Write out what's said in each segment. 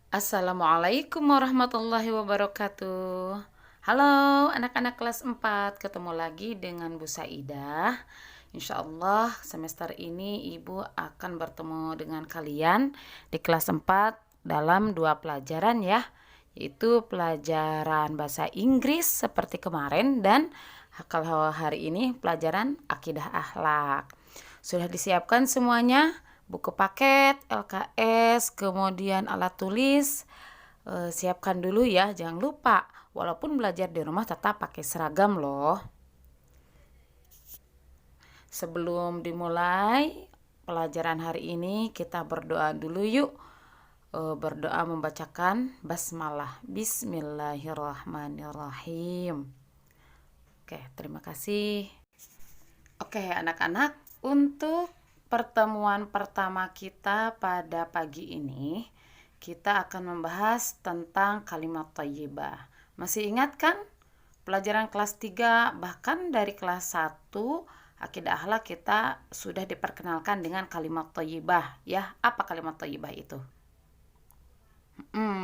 Assalamualaikum warahmatullahi wabarakatuh. Halo anak-anak kelas 4, ketemu lagi dengan Bu Saidah. Insya Allah semester ini Ibu akan bertemu dengan kalian di kelas 4 dalam 2 pelajaran ya, yaitu pelajaran bahasa Inggris seperti kemarin dan kalau hari ini pelajaran akidah akhlak. Sudah disiapkan semuanya? Buku paket, LKS, kemudian alat tulis. Siapkan dulu ya, jangan lupa. Walaupun belajar di rumah tetap pakai seragam loh. Sebelum dimulai pelajaran hari ini, kita berdoa dulu yuk. Berdoa membacakan basmalah. Bismillahirrahmanirrahim. Oke, terima kasih. Oke, anak-anak, untuk pertemuan pertama kita pada pagi ini, kita akan membahas tentang kalimat thayyibah. Masih ingat kan? Pelajaran kelas 3, bahkan dari kelas 1, akidah akhlak kita sudah diperkenalkan dengan kalimat thayyibah. Ya, apa kalimat thayyibah itu?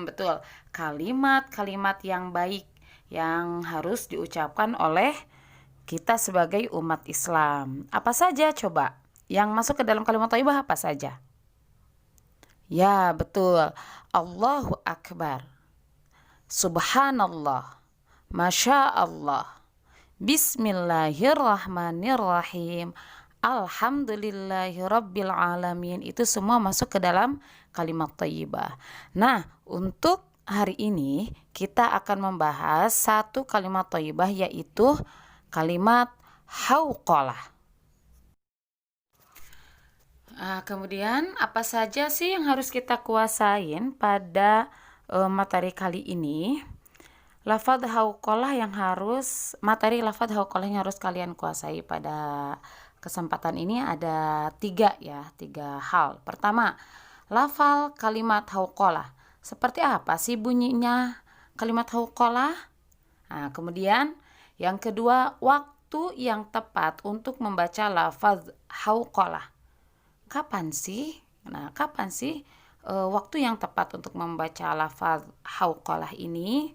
Betul, kalimat-kalimat yang baik yang harus diucapkan oleh kita sebagai umat Islam. Apa saja coba? Yang masuk ke dalam kalimat thayyibah apa saja? Ya, betul. Allahu Akbar. Subhanallah. Masya Allah. Bismillahirrahmanirrahim. Alhamdulillahirabbil alamin. Itu semua masuk ke dalam kalimat thayyibah. Nah, untuk hari ini kita akan membahas satu kalimat thayyibah, yaitu kalimat hauqalah. Kemudian apa saja sih yang harus kita kuasain pada materi kali ini? Materi lafadz hauqalah yang harus kalian kuasai pada kesempatan ini ada 3 ya, 3 hal. Pertama, lafal kalimat hauqalah. Seperti apa sih bunyinya kalimat hauqalah? Kemudian yang kedua, waktu yang tepat untuk membaca lafaz hauqalah. Kapan sih waktu yang tepat untuk membaca lafaz hauqalah ini?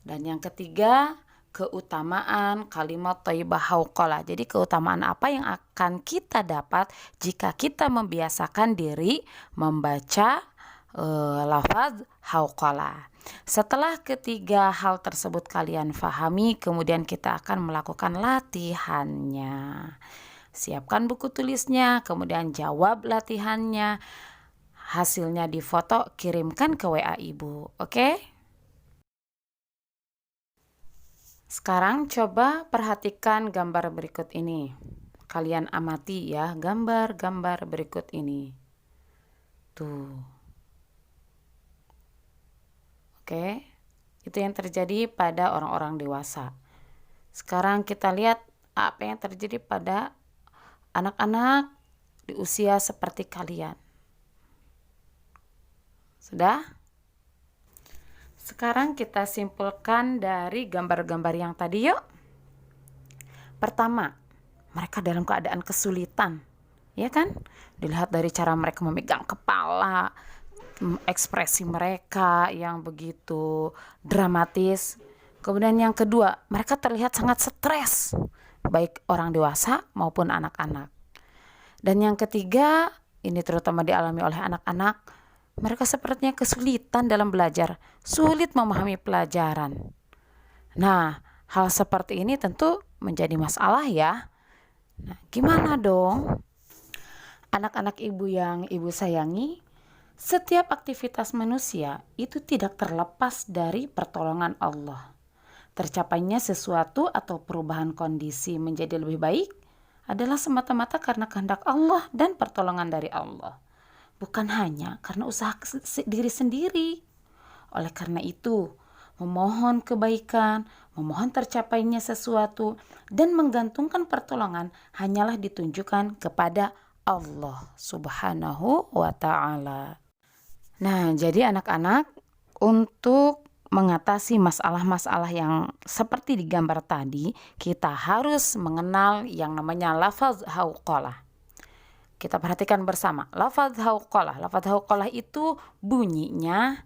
Dan yang ketiga, keutamaan kalimat thayyibah hauqalah. Jadi keutamaan apa yang akan kita dapat jika kita membiasakan diri membaca lafaz hauqalah. Setelah ketiga hal tersebut kalian fahami, kemudian kita akan melakukan latihannya. Siapkan buku tulisnya, kemudian jawab latihannya. Hasilnya difoto, kirimkan ke WA Ibu. Oke? Sekarang coba perhatikan gambar berikut ini. Kalian amati ya gambar-gambar berikut ini. Tuh. Oke? Itu yang terjadi pada orang-orang dewasa. Sekarang kita lihat apa yang terjadi pada anak-anak di usia seperti kalian. Sudah? Sekarang kita simpulkan dari gambar-gambar yang tadi yuk. Pertama, mereka dalam keadaan kesulitan. Ya kan? Dilihat dari cara mereka memegang kepala, ekspresi mereka yang begitu dramatis. Kemudian yang kedua, mereka terlihat sangat stres, baik orang dewasa maupun anak-anak. Dan yang ketiga, ini terutama dialami oleh anak-anak, mereka sepertinya kesulitan dalam belajar, sulit memahami pelajaran. Nah, hal seperti ini tentu menjadi masalah ya. Nah, gimana dong? Anak-anak ibu yang ibu sayangi, setiap aktivitas manusia itu tidak terlepas dari pertolongan Allah. Tercapainya sesuatu atau perubahan kondisi menjadi lebih baik adalah semata-mata karena kehendak Allah dan pertolongan dari Allah, bukan hanya karena usaha diri sendiri. Oleh karena itu, memohon kebaikan, memohon tercapainya sesuatu, dan menggantungkan pertolongan hanyalah ditunjukkan kepada Allah Subhanahu wa Ta'ala. Nah, jadi anak-anak, untuk mengatasi masalah-masalah yang seperti di gambar tadi, kita harus mengenal yang namanya lafaz hauqalah. Kita perhatikan bersama. Lafaz hauqalah itu bunyinya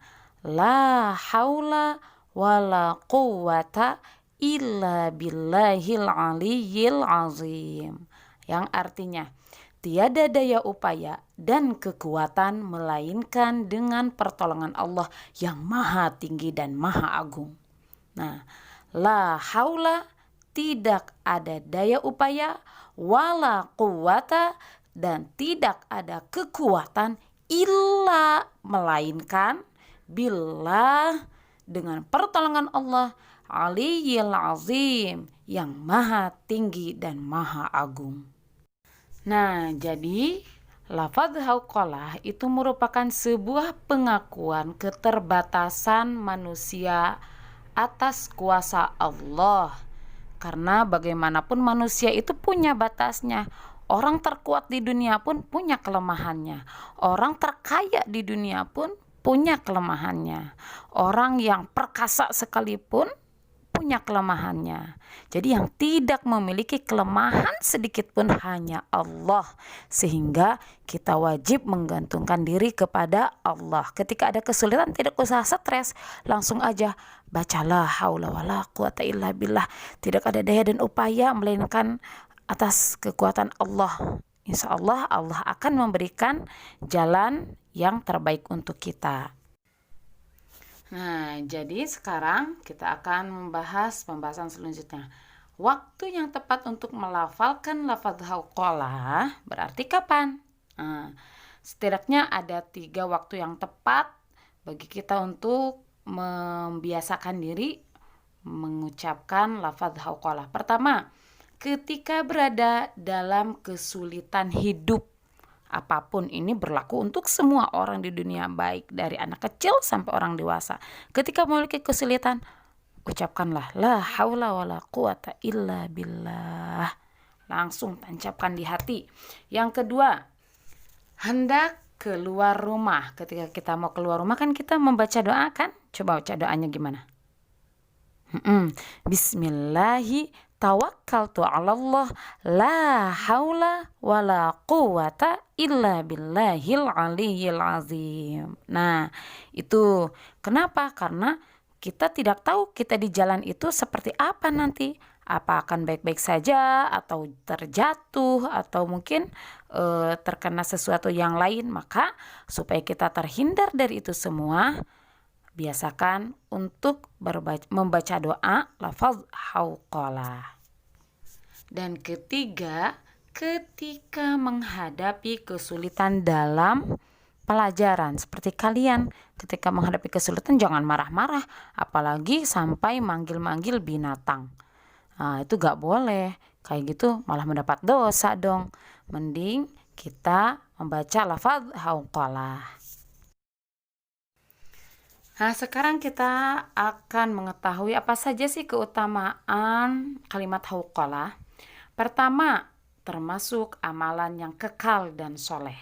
la haula wala quwata illa billahil aliyyil azim. Yang artinya, tiada daya upaya dan kekuatan melainkan dengan pertolongan Allah yang maha tinggi dan maha agung. Nah, la haula, tidak ada daya upaya, wala quwata, dan tidak ada kekuatan, illa, melainkan, billah, dengan pertolongan Allah, aliyil azim, yang maha tinggi dan maha agung. Nah, jadi lafaz hauqalah itu merupakan sebuah pengakuan keterbatasan manusia atas kuasa Allah. Karena bagaimanapun manusia itu punya batasnya. Orang terkuat di dunia pun punya kelemahannya. Orang terkaya di dunia pun punya kelemahannya. Orang yang perkasa sekalipun punya kelemahannya. Jadi yang tidak memiliki kelemahan sedikit pun hanya Allah. Sehingga kita wajib menggantungkan diri kepada Allah. Ketika ada kesulitan tidak usah stres, langsung aja bacalah haula wala quwata illa billah. Tidak ada daya dan upaya melainkan atas kekuatan Allah. Insya Allah Allah akan memberikan jalan yang terbaik untuk kita. Nah, jadi sekarang kita akan membahas pembahasan selanjutnya. Waktu yang tepat untuk melafalkan lafaz hauqalah berarti kapan? Nah, setidaknya ada 3 waktu yang tepat bagi kita untuk membiasakan diri mengucapkan lafaz hauqalah. Pertama, ketika berada dalam kesulitan hidup. Apapun ini berlaku untuk semua orang di dunia, baik dari anak kecil sampai orang dewasa. Ketika memiliki kesulitan, ucapkanlah la haula wala quwata illa billah. Langsung tancapkan di hati. Yang kedua, hendak keluar rumah. Ketika kita mau keluar rumah kan kita membaca doa kan? Coba baca doanya gimana? Bismillahi tawakkaltu 'alallah la haula wala quwata illa billahil aliyyil azim. Nah, itu kenapa? Karena kita tidak tahu kita di jalan itu seperti apa nanti. Apa akan baik-baik saja atau terjatuh atau mungkin terkena sesuatu yang lain. Maka supaya kita terhindar dari itu semua, biasakan untuk membaca doa lafaz hauqalah. Dan ketiga, ketika menghadapi kesulitan dalam pelajaran, seperti kalian ketika menghadapi kesulitan jangan marah-marah, apalagi sampai manggil-manggil binatang. Nah, itu gak boleh, kayak gitu malah mendapat dosa dong. Mending kita membaca lafaz hauqalah. Nah, sekarang kita akan mengetahui apa saja sih keutamaan kalimat hauqalah. Pertama, termasuk amalan yang kekal dan soleh.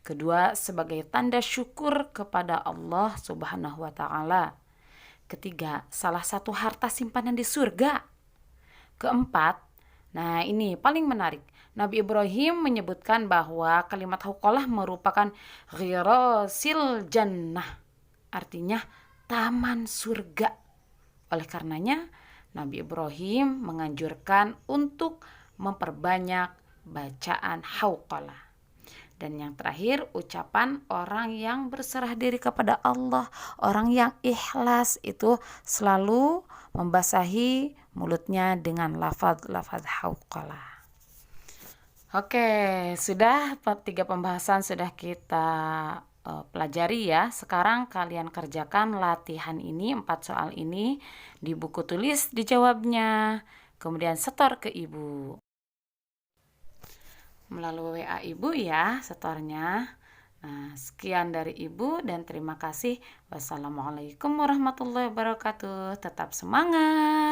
Kedua, sebagai tanda syukur kepada Allah Subhanahu wa Ta'ala. Ketiga, salah satu harta simpanan di surga. Keempat, nah ini paling menarik. Nabi Ibrahim menyebutkan bahwa kalimat hauqalah merupakan ghirasil jannah. Artinya taman surga. Oleh karenanya Nabi Ibrahim menganjurkan untuk memperbanyak bacaan hauqalah. Dan yang terakhir, ucapan orang yang berserah diri kepada Allah, orang yang ikhlas itu selalu membasahi mulutnya dengan lafaz hauqalah. Oke, sudah 3 pembahasan sudah kita pelajari ya. Sekarang kalian kerjakan latihan ini, 4 soal ini di buku tulis, dijawabnya, kemudian setor ke ibu melalui WA ibu ya setornya. Nah, sekian dari ibu dan terima kasih. Wassalamualaikum warahmatullahi wabarakatuh. Tetap semangat.